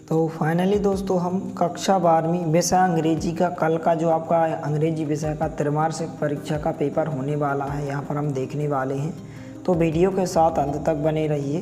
तो फाइनली दोस्तों हम कक्षा 12वीं विषय अंग्रेजी का कल का जो आपका अंग्रेजी विषय का त्रैमासिक परीक्षा का पेपर होने वाला है, यहाँ पर हम देखने वाले हैं। तो वीडियो के साथ अंत तक बने रहिए।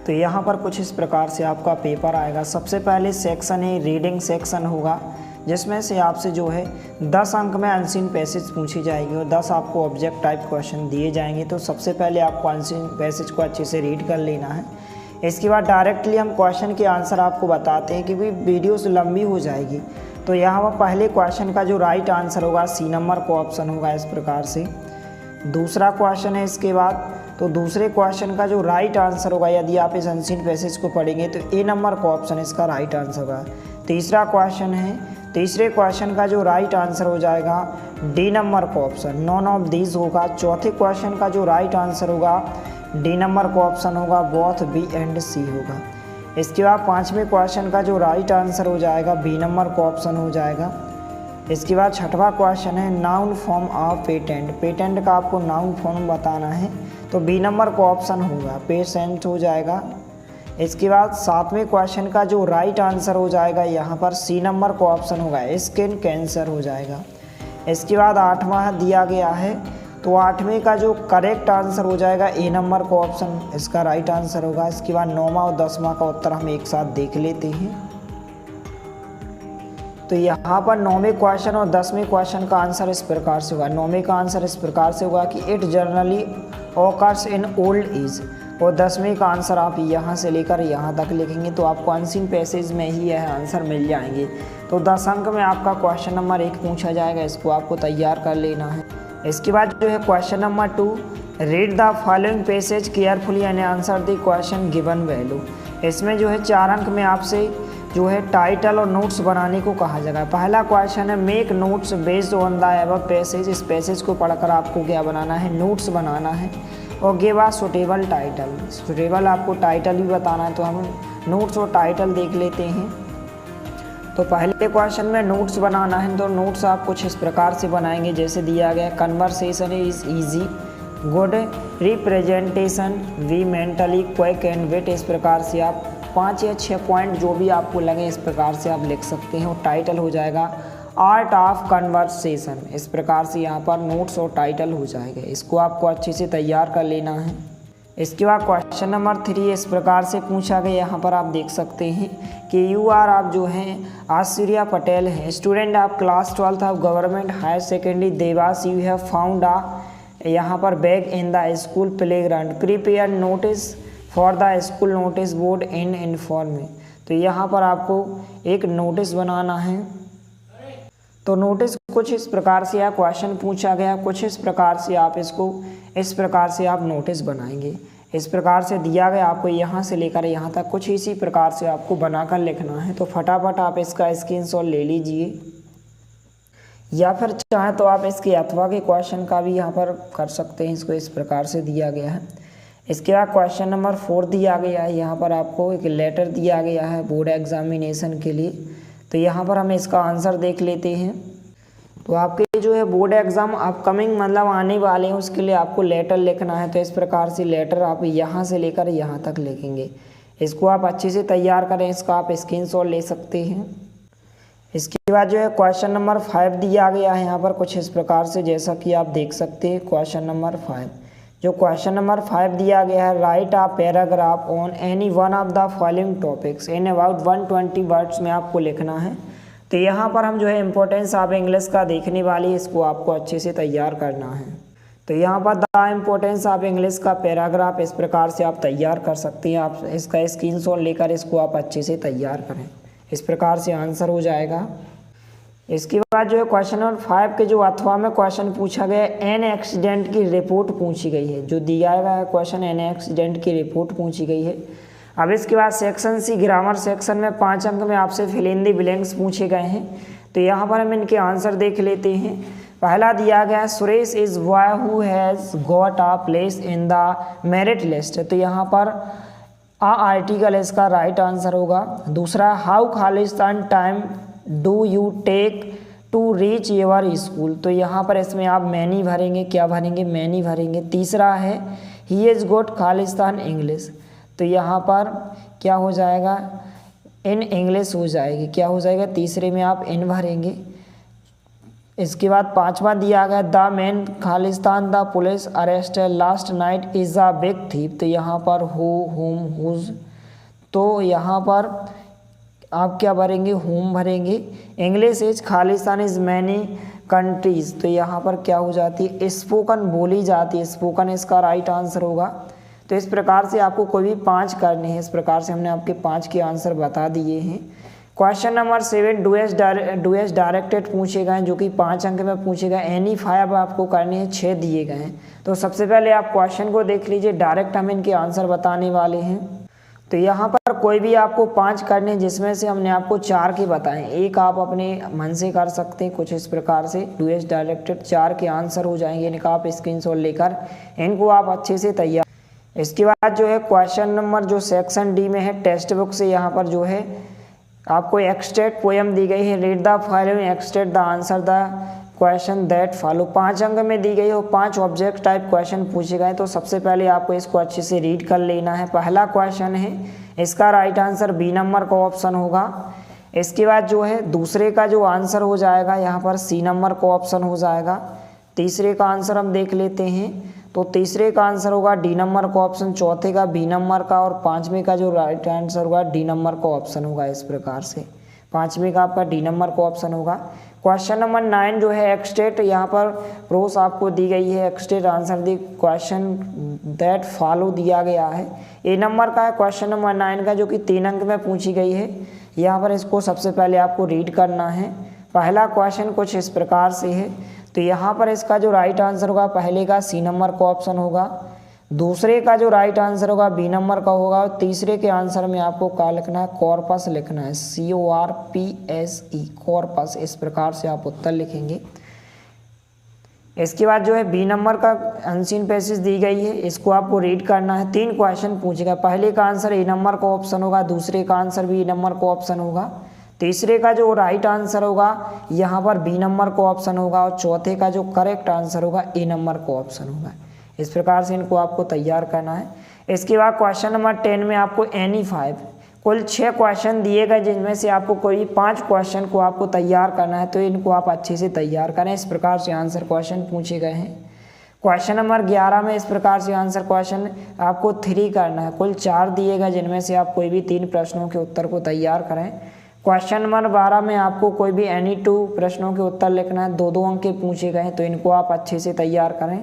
तो यहाँ पर कुछ इस प्रकार से आपका पेपर आएगा। सबसे पहले सेक्शन है रीडिंग सेक्शन होगा, जिसमें से आपसे जो है 10 अंक में अनसीन पैसेज पूछी जाएगी और 10 आपको ऑब्जेक्ट टाइप क्वेश्चन दिए जाएंगे। तो सबसे पहले आपको अनसीन पैसेज को अच्छे से रीड कर लेना है। इसके बाद डायरेक्टली हम क्वेश्चन के आंसर आपको बताते हैं कि भाई वीडियो से लंबी हो जाएगी। तो यहाँ पर पहले क्वेश्चन का जो राइट आंसर होगा सी नंबर को ऑप्शन होगा इस प्रकार से। दूसरा क्वेश्चन है इसके बाद, तो दूसरे क्वेश्चन का जो राइट आंसर होगा, यदि आप इस अनसीन पैसेज को पढ़ेंगे तो ए नंबर को ऑप्शन इसका राइट आंसर होगा। तीसरा क्वेश्चन है, तीसरे क्वेश्चन का जो राइट आंसर हो जाएगा डी नंबर को ऑप्शन, नॉन ऑफ दीज होगा। चौथे क्वेश्चन का जो राइट आंसर होगा डी नंबर को ऑप्शन होगा, बोथ बी एंड सी होगा। इसके बाद पांचवें क्वेश्चन का जो राइट आंसर हो जाएगा बी नंबर को ऑप्शन हो जाएगा। इसके बाद छठवां क्वेश्चन है noun form of patent, patent का आपको नाउन फॉर्म बताना है, तो बी नंबर को ऑप्शन होगा, पेशेंट हो जाएगा। इसके बाद सातवें क्वेश्चन का जो राइट आंसर हो जाएगा यहाँ पर सी नंबर को ऑप्शन होगा, स्किन कैंसर हो जाएगा। इसके बाद आठवां दिया गया है, तो आठवें का जो करेक्ट आंसर हो जाएगा ए नंबर को ऑप्शन इसका राइट आंसर होगा। इसके बाद नौवां और 10वां का उत्तर हम एक साथ देख लेते हैं। तो यहाँ पर 9वें क्वेश्चन और 10वें क्वेश्चन का आंसर इस प्रकार से होगा। 9वें का आंसर इस प्रकार से होगा कि it generally occurs in old age, और 10वें का आंसर आप यहाँ से लेकर यहाँ तक लिखेंगे तो आपको अनसीन पैसेज में ही यह आंसर मिल जाएंगे। तो 10 अंक में आपका क्वेश्चन नंबर 1 पूछा जाएगा, इसको आपको तैयार कर लेना है। इसके बाद जो है question number 2, read the following passage carefully and answer the question given value. इसमें जो है 4 अंक में आपसे जो है टाइटल और नोट्स बनाने को कहा जाएगा। पहला क्वेश्चन है make notes based on the above passage, इस पैसेज को पढ़कर आपको क्या बनाना है, नोट्स बनाना है। और give a suitable title, suitable आपको टाइटल भी बताना है, तो हम नोट्स और टाइटल देख लेते हैं। तो पहले क्वेश्चन में नोट्स बनाना है, तो नोट्स आप कुछ इस प्रकार से बनाएंगे जैसे दिया गया, conversation is easy, good representation, we mentally quick and wit. इस प्रकार से आप 5 या 6 पॉइंट जो भी आपको लगे इस प्रकार से आप लिख सकते हैं। और टाइटल हो जाएगा आर्ट ऑफ कन्वर्सेशन, इस प्रकार से यहाँ पर नोट्स और टाइटल हो जाएगा। इसको आपको अच्छे से तैयार कर लेना है। इसके बाद क्वेश्चन नंबर 3 इस प्रकार से पूछा गया, यहाँ पर आप देख सकते हैं कि यू आर आप जो हैं आश्चर्या पटेल हैं, student of class 12th of government higher secondary Dewas, you have found यहाँ पर bag in the school playground, prepare notice for the school notice board in inform. तो यहाँ पर आपको एक नोटिस बनाना है। तो नोटिस कुछ इस प्रकार से या क्वेश्चन पूछा गया, कुछ इस प्रकार से आप इसको इस प्रकार से आप नोटिस बनाएंगे। इस प्रकार से दिया गया आपको यहाँ से लेकर यहाँ तक कुछ इसी प्रकार से आपको बनाकर लिखना है। तो फटाफट आप इसका स्क्रीनशॉट ले लीजिए, या फिर चाहे तो आप इसके अथवा के क्वेश्चन का भी यहाँ पर कर सकते हैं। इसको इस प्रकार से दिया गया है। इसके बाद क्वेश्चन नंबर 4 दिया गया है, यहाँ पर आपको एक लेटर दिया गया है बोर्ड एग्जामिनेशन के लिए। तो यहाँ पर हम इसका आंसर देख लेते हैं। तो आपके जो है बोर्ड एग्ज़ाम अपकमिंग मतलब आने वाले हैं, उसके लिए आपको लेटर लिखना है। तो इस प्रकार से लेटर आप यहाँ से लेकर यहाँ तक लिखेंगे। इसको आप अच्छे से तैयार करें, इसका आप स्क्रीनशॉट ले सकते हैं। इसके बाद जो है क्वेश्चन नंबर 5 दिया गया है यहाँ पर कुछ इस प्रकार से, जैसा कि आप देख सकते हैं। क्वेश्चन नंबर 5, जो क्वेश्चन नंबर 5 दिया गया है, right a paragraph on any one of the following topics in about 120 words में आपको लिखना है। तो यहाँ पर हम जो है इम्पोर्टेंस ऑफ इंग्लिश का देखने वाली, इसको आपको अच्छे से तैयार करना है। तो यहाँ पर द इम्पोर्टेंस ऑफ इंग्लिश का पैराग्राफ इस प्रकार से आप तैयार कर सकते हैं। आप इसका स्क्रीनशॉट लेकर इसको आप अच्छे से तैयार करें। इस प्रकार से आंसर हो जाएगा। इसके बाद जो है क्वेश्चन नंबर 5 के जो अथवा में क्वेश्चन पूछा गया, एन एक्सीडेंट की रिपोर्ट पूछी गई है। जो दिया गया है क्वेश्चन, एन एक्सीडेंट की रिपोर्ट पूछी गई है। अब इसके बाद सेक्शन सी ग्रामर सेक्शन में 5 अंक में आपसे फिल इन द ब्लैंक्स पूछे गए हैं। तो यहाँ पर हम इनके आंसर देख लेते हैं। पहला दिया गया है Suresh is boy who has got a place in the merit list. तो यहाँ पर आर्टिकल इसका राइट आंसर होगा। दूसरा, हाउ खालिस्तान time do you take to reach your school. तो यहाँ पर इसमें आप मैनी भरेंगे, क्या भरेंगे, मैनी भरेंगे। तीसरा है he is good Khalistan English. तो यहाँ पर क्या हो जाएगा, इन इंग्लिश हो जाएगी, क्या हो जाएगा, तीसरे में आप इन भरेंगे। इसके बाद पांचवा दिया गया the man Khalistan the police arrest last night is a big thief, तो यहाँ पर हु हुम हुज, तो यहाँ पर आप क्या भरेंगे, होम भरेंगे। English is Khalistan is many countries, तो यहाँ पर क्या हो जाती है, स्पोकन बोली जाती है, स्पोकन इसका राइट आंसर होगा। तो इस प्रकार से आपको कोई भी 5 करने हैं, इस प्रकार से हमने आपके 5 के आंसर बता दिए हैं। Question number 7 do S directed पूछे गए हैं, जो कि 5 अंक में पूछे गए। एनी 5 आपको करने हैं, 6 दिए गए हैं। तो सबसे पहले आप क्वेश्चन को देख लीजिए, डायरेक्ट हम इनके आंसर बताने वाले हैं। तो यहाँ पर कोई भी आपको 5 करने हैं, जिसमें से हमने आपको 4 के बताएं, एक आप अपने मन से कर सकते हैं कुछ इस प्रकार से। डू एस डायरेक्टेड 4 के आंसर हो जाएंगे, इनका आप स्क्रीनशॉट लेकर इनको आप अच्छे से तैयार। इसके बाद जो है क्वेश्चन नंबर जो सेक्शन डी में है टेक्स्ट बुक से, यहाँ पर जो है आपको एक्सट्रैक्ट पोएम दी गई है। Read the following extract the answer the question that follow, 5 अंक में दी गई और 5 ऑब्जेक्ट टाइप क्वेश्चन पूछे गए। तो सबसे पहले आपको इसको अच्छे से रीड कर लेना है। पहला क्वेश्चन है, इसका राइट आंसर बी नंबर का ऑप्शन होगा। इसके बाद जो है दूसरे का जो आंसर हो जाएगा, यहाँ पर सी नंबर का ऑप्शन हो जाएगा। तीसरे का आंसर हम देख लेते हैं, तो तीसरे का आंसर होगा डी नंबर का ऑप्शन, चौथे का बी नंबर का, और पाँचवें का जो राइट आंसर होगा डी नंबर का ऑप्शन होगा। इस प्रकार से पाँचवें का आपका डी नंबर का ऑप्शन होगा। क्वेश्चन नंबर 9 जो है एक्सटेट, यहाँ पर प्रोस आपको दी गई है। Extract answer the question that follow दिया गया है, ए नंबर का है क्वेश्चन नंबर 9 का, जो कि 3 अंक में पूछी गई है। यहाँ पर इसको सबसे पहले आपको रीड करना है। पहला क्वेश्चन कुछ इस प्रकार से है, तो यहाँ पर इसका जो राइट आंसर होगा पहले का सी नंबर का ऑप्शन होगा, दूसरे का जो राइट आंसर होगा बी नंबर का होगा, और तीसरे के आंसर में आपको क्या लिखना है, कॉर्पस लिखना है, CORPSE कॉर्पस। इस प्रकार से आप उत्तर लिखेंगे। इसके बाद जो है बी नंबर का अनसीन पैसेज दी गई है, इसको आपको रीड करना है। 3 क्वेश्चन पूछेगा, पहले का आंसर ए नंबर का ऑप्शन होगा, दूसरे का आंसर बी नंबर का ऑप्शन होगा, तीसरे का जो राइट आंसर होगा यहाँ पर बी नंबर का ऑप्शन होगा, और चौथे का जो करेक्ट आंसर होगा ए नंबर का ऑप्शन होगा। इस प्रकार से इनको आपको तैयार करना है। इसके बाद क्वेश्चन नंबर 10 में आपको एनी 5 कुल 6 क्वेश्चन दिए गए, जिनमें से आपको कोई 5 क्वेश्चन को आपको तैयार करना है। तो इनको आप अच्छे से तैयार करें। इस प्रकार से आंसर क्वेश्चन पूछे गए हैं। क्वेश्चन नंबर 11 में इस प्रकार से आंसर क्वेश्चन आपको 3 करना है। कुल 4 दिए गए, जिनमें से आप कोई भी 3 प्रश्नों के उत्तर को तैयार करें। क्वेश्चन नंबर 12 में आपको कोई भी एनी 2 प्रश्नों के उत्तर लिखना है। 2-2 अंक के पूछे गए हैं, तो इनको आप अच्छे से तैयार करें।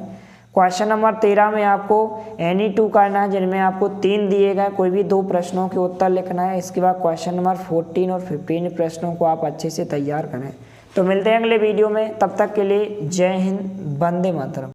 क्वेश्चन नंबर 13 में आपको एनी 2 करना है, जिनमें आपको 3 दिए गए, कोई भी 2 प्रश्नों के उत्तर लिखना है। इसके बाद क्वेश्चन नंबर 14 और 15 प्रश्नों को आप अच्छे से तैयार करें। तो मिलते हैं अगले वीडियो में, तब तक के लिए जय हिंद, वंदे मातरम।